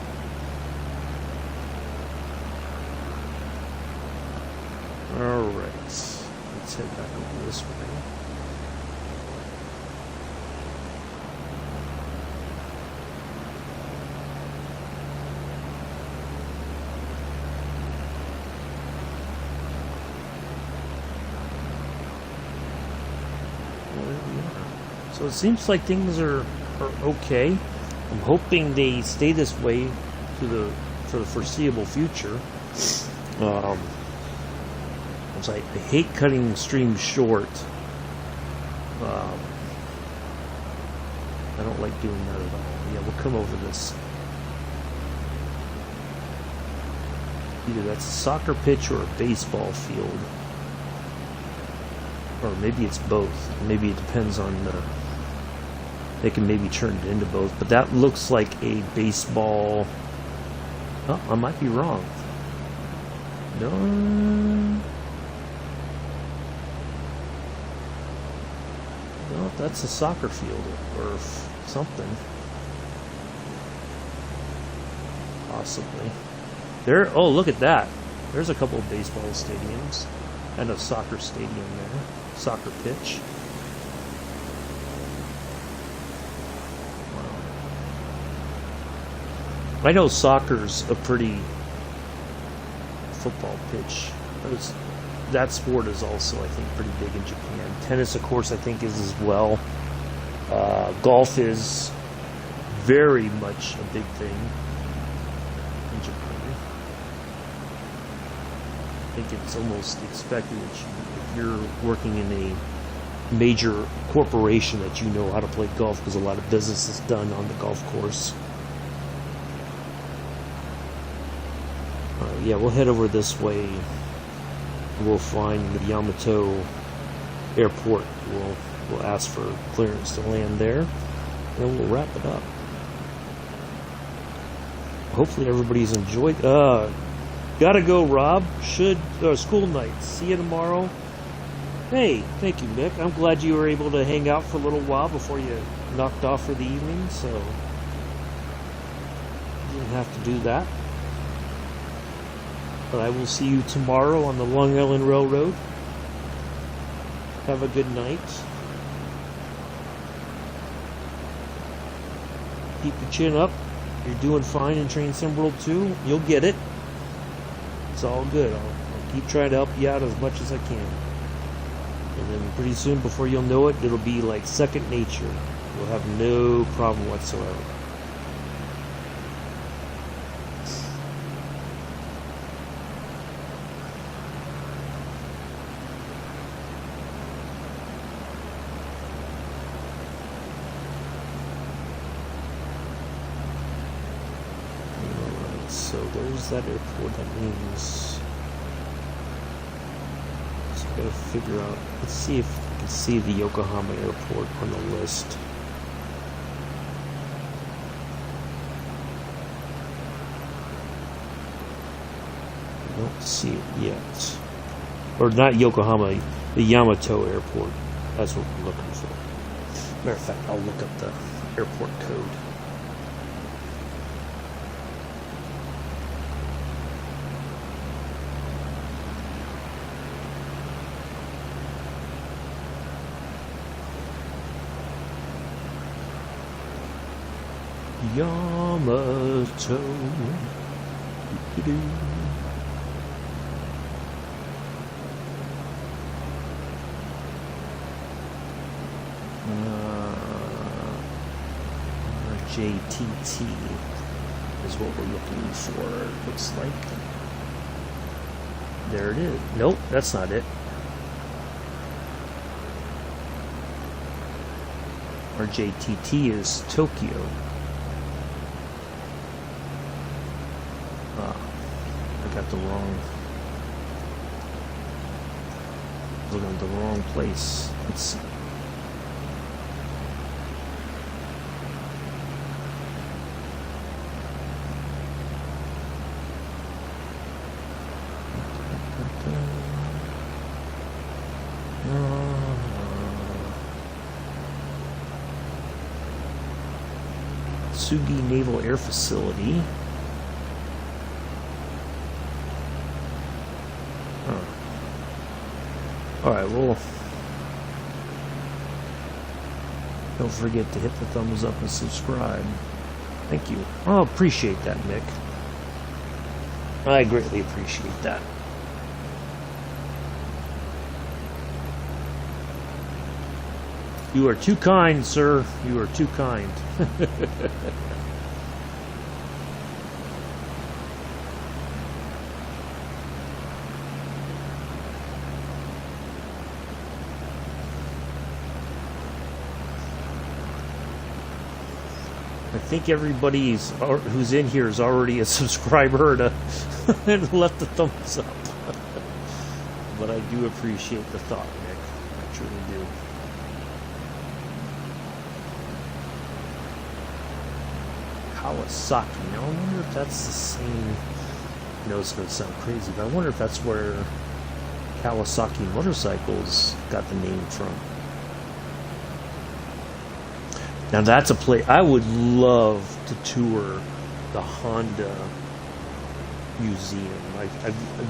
Alright. Let's head back over this way. So it seems like things are okay. I'm hoping they stay this way for the foreseeable future. I hate cutting streams short. I don't like doing that at all. Yeah, we'll come over this. Either that's a soccer pitch or a baseball field. Or maybe it's both. Maybe it depends on they can maybe turn it into both. But that looks like a baseball. Oh, I might be wrong. No. No, that's a soccer field or something. Possibly. There. Oh, look at that. There's a couple of baseball stadiums and a soccer stadium there. Soccer pitch. Wow. I know soccer's a pretty football pitch. That sport is also, I think, pretty big in Japan. Tennis, of course, I think is as well. Golf is very much a big thing in Japan. I think it's almost expected that if you're working in a major corporation that you know how to play golf, because a lot of business is done on the golf course. Yeah, we'll head over this way. We'll find the Yamato airport. We'll ask for clearance to land there, and we'll wrap it up. Hopefully everybody's enjoyed. Gotta go, Rob. School night. See you tomorrow. Hey, thank you, Mick. I'm glad you were able to hang out for a little while before you knocked off for the evening, so you didn't have to do that. But I will see you tomorrow on the Long Island Railroad. Have a good night. Keep your chin up. You're doing fine in Train Sim World 2. You'll get it. It's all good. I'll keep trying to help you out as much as I can. And then pretty soon, before you'll know it, it'll be like second nature. You'll have no problem whatsoever. So there's that airport. That means, so I gotta figure out. Let's see if I can see the Yokohama airport on the list. I don't see it yet. Or not Yokohama, the Yamato airport. That's what we're looking for. Matter of fact, I'll look up the airport code. Yamato. Doo-doo-doo. JTT is what we're looking for. It looks like. There it is. Nope, that's not it. RJTT is Tokyo. I got the wrong. Looking at the wrong place. Let's see. Sugi Naval Air Facility. Alright, well, don't forget to hit the thumbs up and subscribe. Thank you. Oh, appreciate that, Nick. I greatly appreciate that. You are too kind, sir. You are too kind. I think everybody who's in here is already a subscriber and left the thumbs up. But I do appreciate the thought, Nick. I truly do. Kawasaki. Now I wonder if that's the same. I know it's going to sound crazy, but I wonder if that's where Kawasaki motorcycles got the name from. Now that's a place I would love to tour, the Honda Museum.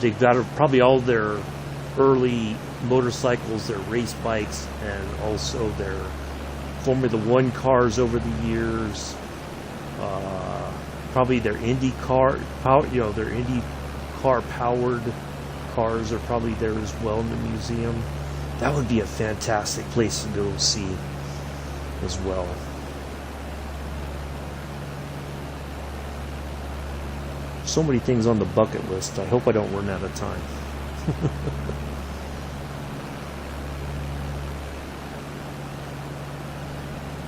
They've got probably all their early motorcycles, their race bikes, and also their Formula One cars over the years. Probably their Indy car, their Indy car powered cars are probably there as well in the museum. That would be a fantastic place to go see as well. So many things on the bucket list. I hope I don't run out of time.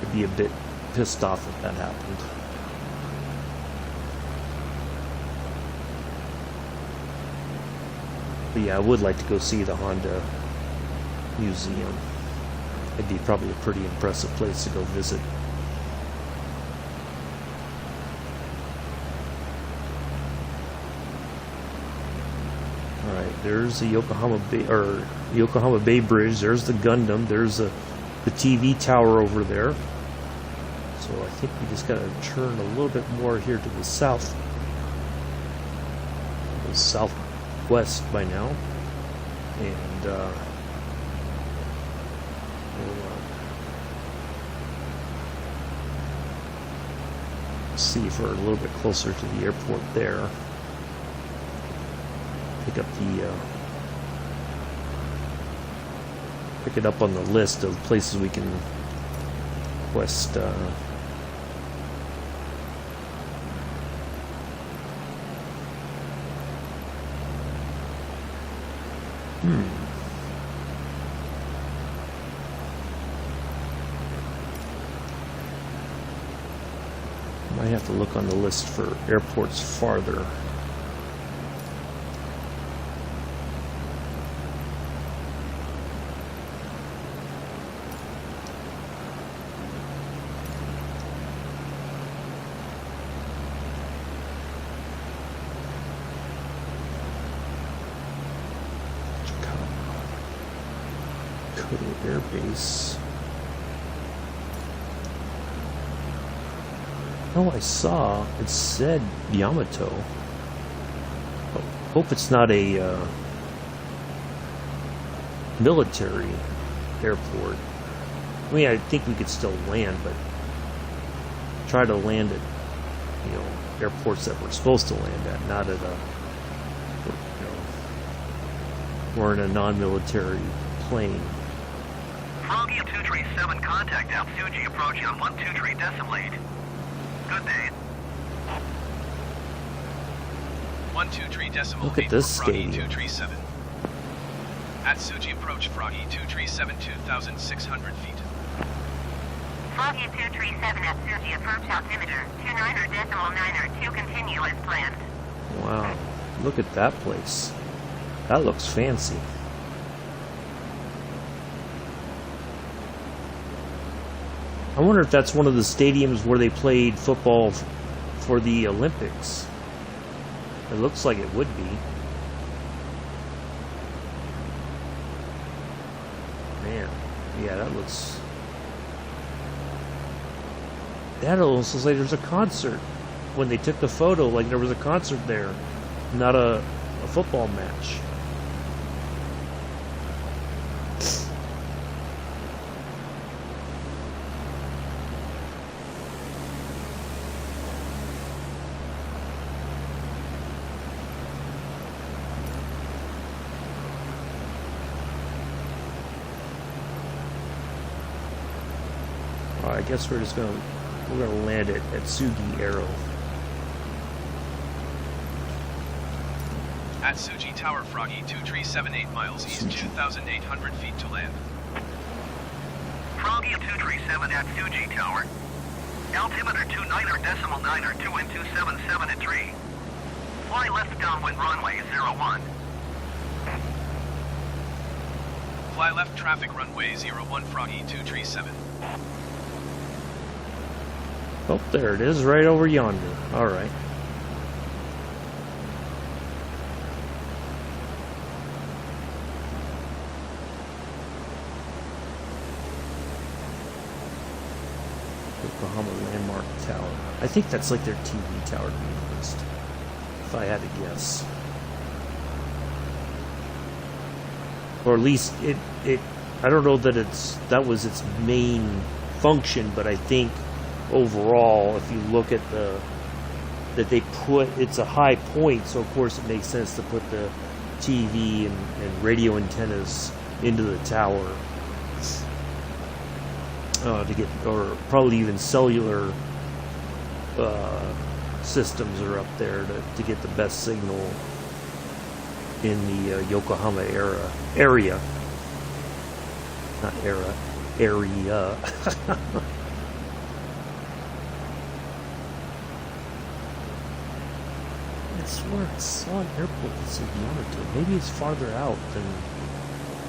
I'd be a bit pissed off if that happened. But yeah, I would like to go see the Honda Museum. It'd be probably a pretty impressive place to go visit. Alright, there's the Yokohama Bay Bridge. There's the Gundam. There's the TV tower over there. So I think we just gotta turn a little bit more here to the south. The southwest by now. And we'll see if we're a little bit closer to the airport there. Pick it up on the list of places we can request I have to look on the list for airports farther. Air Base. Oh, I saw it said Yamato. Hope it's not a military airport. I mean, I think we could still land, but try to land at, you know, airports that we're supposed to land at, not at a, you know, or in a non-military plane. Froggy 237, contact Atsugi approaching on 123 decimal 8. Good day. 123 decimal Look at 8 this for Froggy stadium. 237. Atsugi approach Froggy 237 2,600 feet. Froggy 237 at Suji approach altimeter 29.9 continue as planned. Wow, look at that place. That looks fancy. I wonder if that's one of the stadiums where they played football for the Olympics. It looks like it would be. Man, yeah, that looks... That almost looks like there's a concert. When they took the photo, like there was a concert there, not a football match. I guess we're gonna land it at Sugi Aero. At Suji Tower Froggy 2378 miles east, 2,800 feet to land. Froggy 237 at Suji Tower. Altimeter 29 decimal 9 or 2 and 277 at 3. Fly left downwind runway 01. Fly left traffic runway 01 Froggy 237. Oh, there it is, right over yonder. Alright. Yokohama Landmark Tower. I think that's like their TV tower, to be honest. If I had to guess. Or at least it I don't know that that was its main function, but I think overall, if you look at it's a high point, so of course it makes sense to put the TV and radio antennas into the tower to get, or probably even cellular systems are up there to get the best signal in the Yokohama area. Not era, area. I swear I saw an airport that said Yamato. Maybe it's farther out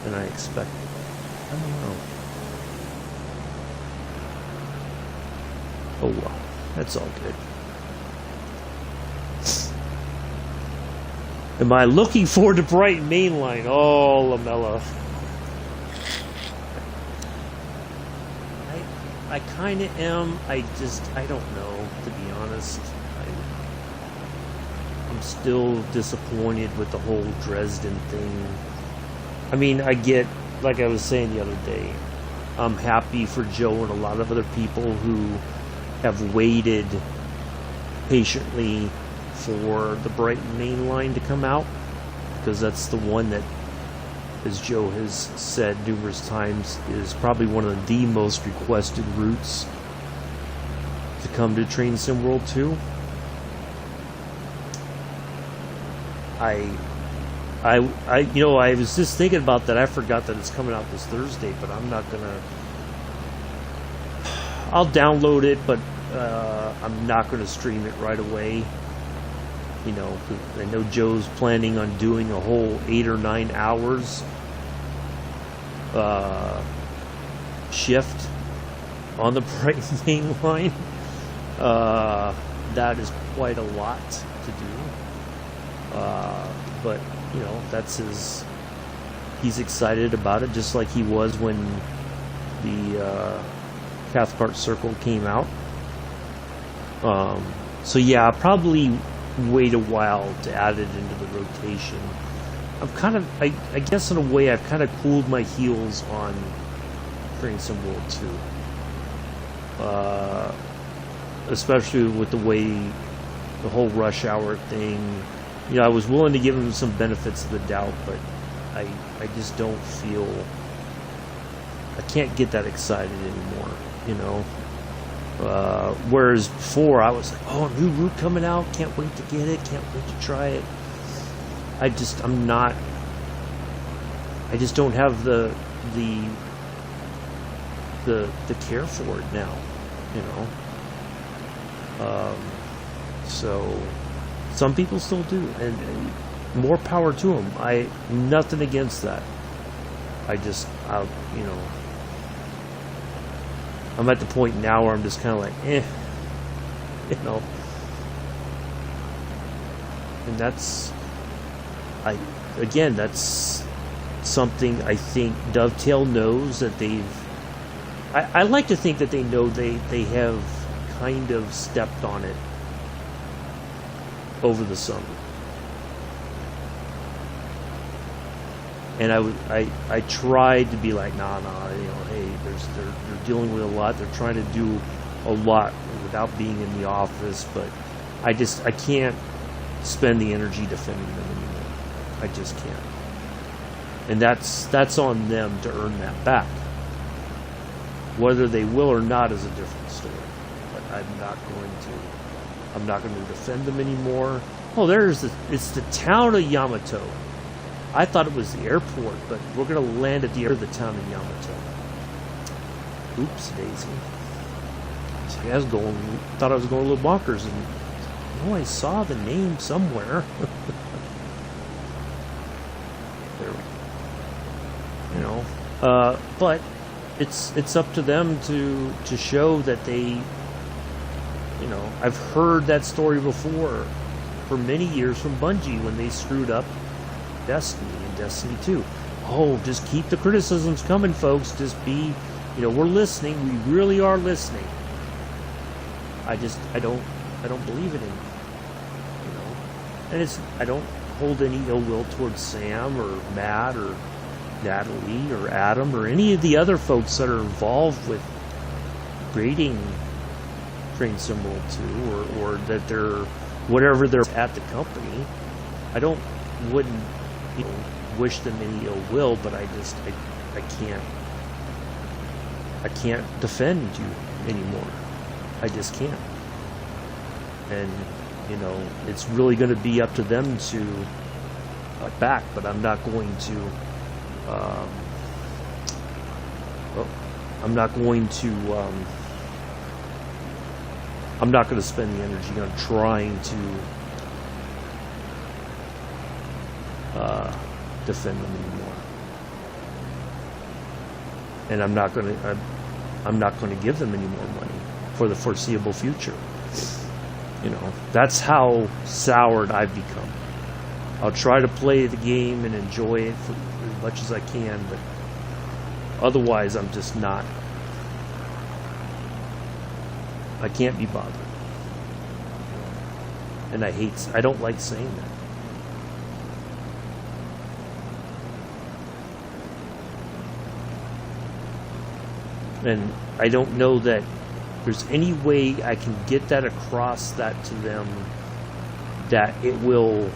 than I expected. I don't know. Oh well, that's all good. Am I looking forward to Brighton Mainline? Oh, Lamella. I kind of am. I don't know, to be honest. I'm still disappointed with the whole Dresden thing. I mean, I get, like I was saying the other day, I'm happy for Joe and a lot of other people who have waited patiently for the Brighton Main Line to come out, because that's the one that, as Joe has said numerous times, is probably one of the most requested routes to come to Train Sim World 2. I was just thinking about that. I forgot that it's coming out this Thursday, but I'm not gonna. I'll download it, but I'm not going to stream it right away. You know, I know Joe's planning on doing a whole 8 or 9 hours shift on the Bright Main line. That is quite a lot to do. But, you know, that's his... He's excited about it, just like he was when the Cathcart Circle came out. So yeah, I'll probably wait a while to add it into the rotation. I'm kind of, I guess in a way, I've kind of cooled my heels on Train Sim World 2. Especially with the way the whole rush hour thing. You know, I was willing to give him some benefits of the doubt, but I just don't feel... I can't get that excited anymore, you know? Whereas before, I was like, oh, new route coming out, can't wait to get it, can't wait to try it. I just don't have the care for it now, you know? So some people still do, and more power to them. Nothing against that. You know, I'm at the point now where I'm just kind of like, you know. And that's something I think Dovetail knows that they've... I like to think that they know they have kind of stepped on it over the summer. And I tried to be like, nah, you know, hey, they're dealing with a lot. They're trying to do a lot without being in the office, but I can't spend the energy defending them anymore. I just can't. And that's on them to earn that back. Whether they will or not is a different story. But I'm not going to defend them anymore. Oh, it's the town of Yamato. I thought it was the airport, but we're going to land at the town of Yamato. Oops, Daisy. See, thought I was going a little bonkers, and I saw the name somewhere. There we go. You know, but it's up to them to show that they, you know, I've heard that story before for many years from Bungie when they screwed up Destiny and Destiny 2. Oh, just keep the criticisms coming, folks. Just be, you know, we're listening. We really are listening. I don't believe it anymore. You know, and I don't hold any ill will towards Sam or Matt or Natalie or Adam or any of the other folks that are involved with grading Train Sim World 2 or that they're whatever they're at the company. Wouldn't wish them any ill will, but I can't defend you anymore. I just can't. And you know, it's really going to be up to them to back, but I'm not going to I'm not going to spend the energy on trying to defend them anymore. And I'm not going to give them any more money for the foreseeable future. You know, that's how soured I've become. I'll try to play the game and enjoy it for as much as I can, but otherwise I'm just not. I can't be bothered. And I don't like saying that. And I don't know that there's any way I can get that across that to them that it will,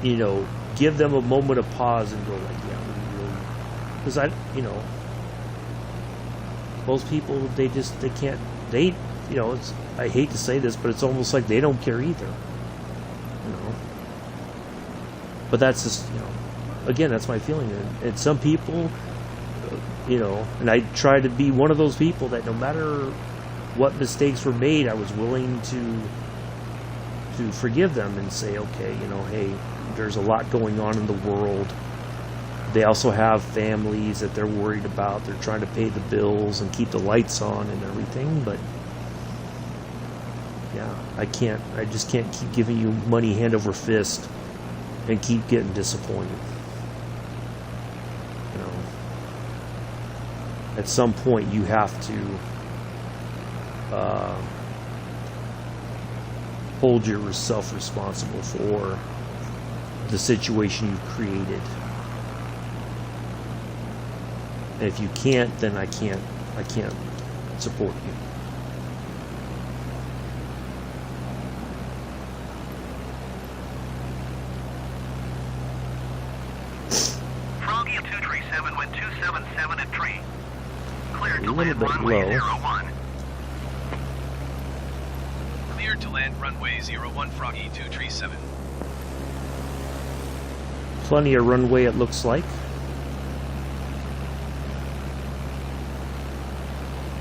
you know, give them a moment of pause and go like, yeah, we really, because most people, they can't, you know, I hate to say this, but it's almost like they don't care either, you know. But that's just, you know, again, that's my feeling. And some people, you know, and I try to be one of those people that no matter what mistakes were made, I was willing to forgive them and say, okay, you know, hey, there's a lot going on in the world. They also have families that they're worried about. They're trying to pay the bills and keep the lights on and everything, but yeah, I just can't keep giving you money hand over fist and keep getting disappointed. You know, at some point you have to hold yourself responsible for the situation you've created. And if you can't, then I can't support you. Froggy 237 went 277 at tree. Cleared to A little land bit runway low. 01. Cleared to land runway 01 Froggy 237. Plenty of runway, it looks like.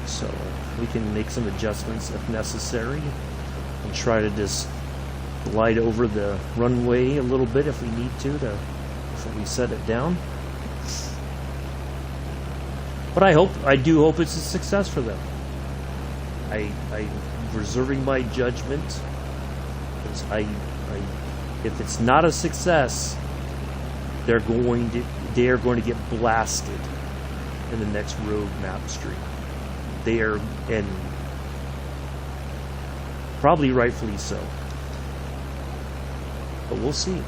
So we can make some adjustments if necessary and try to just glide over the runway a little bit if we need to before we set it down. But I do hope it's a success for them. I'm reserving my judgment, because if it's not a success, they are going to get blasted in the next road map stream. They are, and probably rightfully so. But we'll see.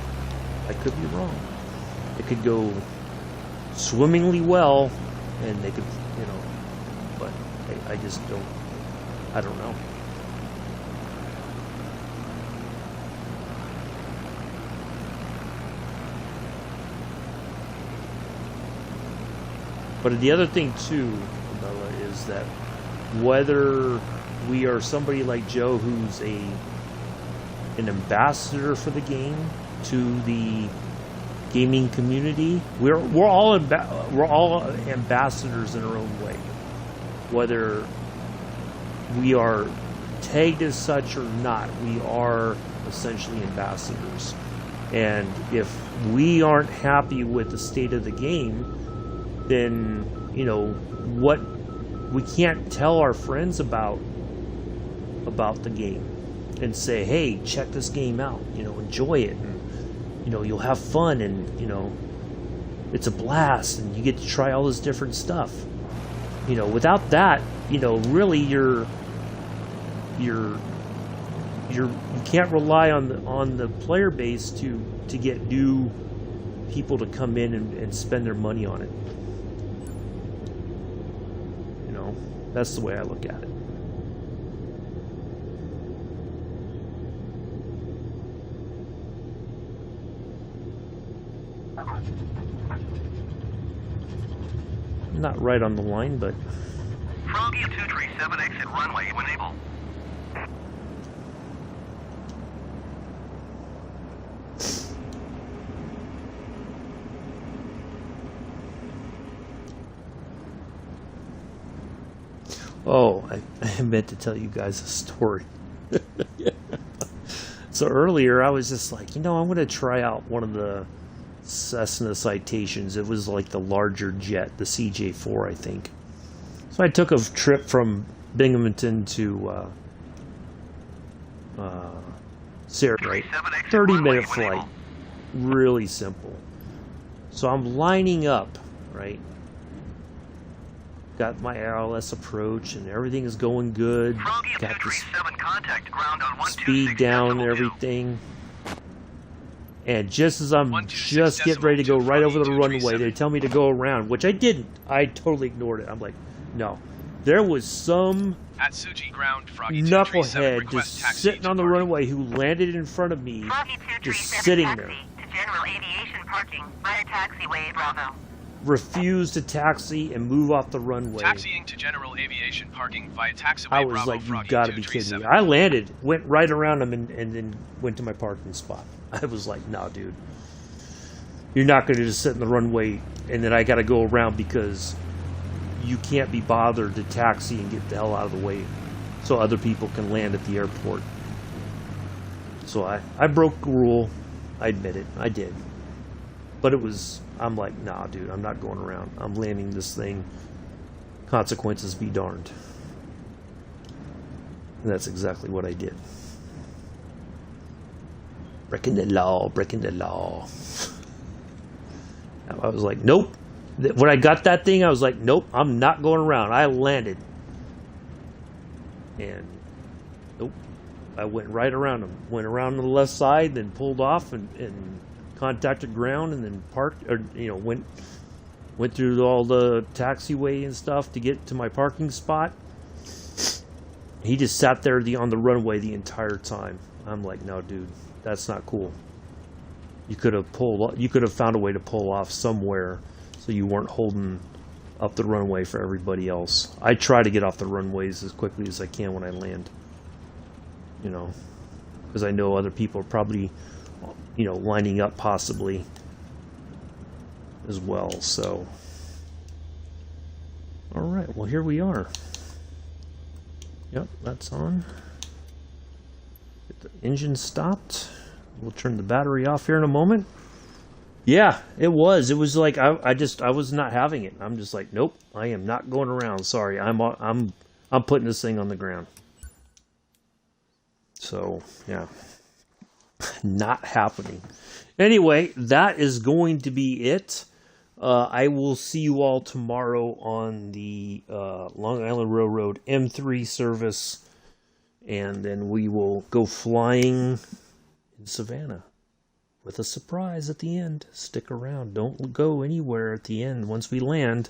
I could be wrong. It could go swimmingly well, and they could, you know, but I just don't, I don't know. But the other thing too, Bella, is that whether we are somebody like Joe who's an ambassador for the game to the gaming community, we're all ambassadors in our own way. Whether we are tagged as such or not, we are essentially ambassadors. And if we aren't happy with the state of the game, then, you know, what we can't tell our friends about the game and say, hey, check this game out, you know, enjoy it, and, you know, you'll have fun, and, you know, it's a blast, and you get to try all this different stuff. You know, without that, you know, really you can't rely on the player base to get new people to come in and spend their money on it. You know, that's the way I look at it. Not right on the line, but Froggy 237 exit runway when able. oh, I meant to tell you guys a story. So earlier I was just like, you know, I'm going to try out one of the Cessna Citations. It was like the larger jet, the CJ4, I think. So I took a trip from Binghamton to Sarah, right? 30-minute flight. Really simple. So I'm lining up, right? Got my RLS approach and everything is going good. Got the speed down and everything. And just as I'm just getting ready to go right over the runway, they tell me to go around, which I didn't. I totally ignored it. I'm like, no. There was some At Tsuji ground, Froggy knucklehead just sitting on the runway who landed in front of me, just sitting there. To general aviation parking via taxiway Bravo. Refused to taxi and move off the runway. Taxiing to general aviation parking via taxiway I was Bravo, like, you Froggy gotta be kidding me. 237. I landed, went right around him, and then went to my parking spot. I was like, no, dude. You're not going to just sit in the runway and then I got to go around because you can't be bothered to taxi and get the hell out of the way so other people can land at the airport. So I broke the rule. I admit it. I did. But I'm like, nah, dude, I'm not going around. I'm landing this thing. Consequences be darned. And that's exactly what I did. Breaking the law, breaking the law. I was like, nope. When I got that thing, I was like, nope, I'm not going around. I landed. And nope. I went right around him. Went around to the left side, then pulled off and contacted ground, and then parked, or went through all the taxiway and stuff to get to my parking spot. He just sat there on the runway the entire time. I'm like, no, dude, that's not cool. You could have found a way to pull off somewhere so you weren't holding up the runway for everybody else. I try to get off the runways as quickly as I can when I land. Because I know other people are probably, lining up possibly as well. So, all right, well, here we are. Yep, that's on. Get the engine stopped. We'll turn the battery off here in a moment. Yeah, it was. It was like I was not having it. I'm just like, nope, I am not going around. Sorry, I'm putting this thing on the ground. So yeah, not happening. Anyway, that is going to be it. I will see you all tomorrow on the Long Island Railroad M3 service, and then we will go flying in Savannah with a surprise at the end. Stick around. Don't go anywhere at the end once we land.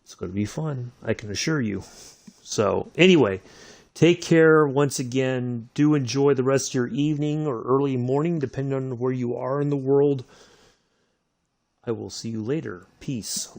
It's going to be fun, I can assure you. So anyway, take care once again. Do enjoy the rest of your evening or early morning, depending on where you are in the world. I will see you later. Peace.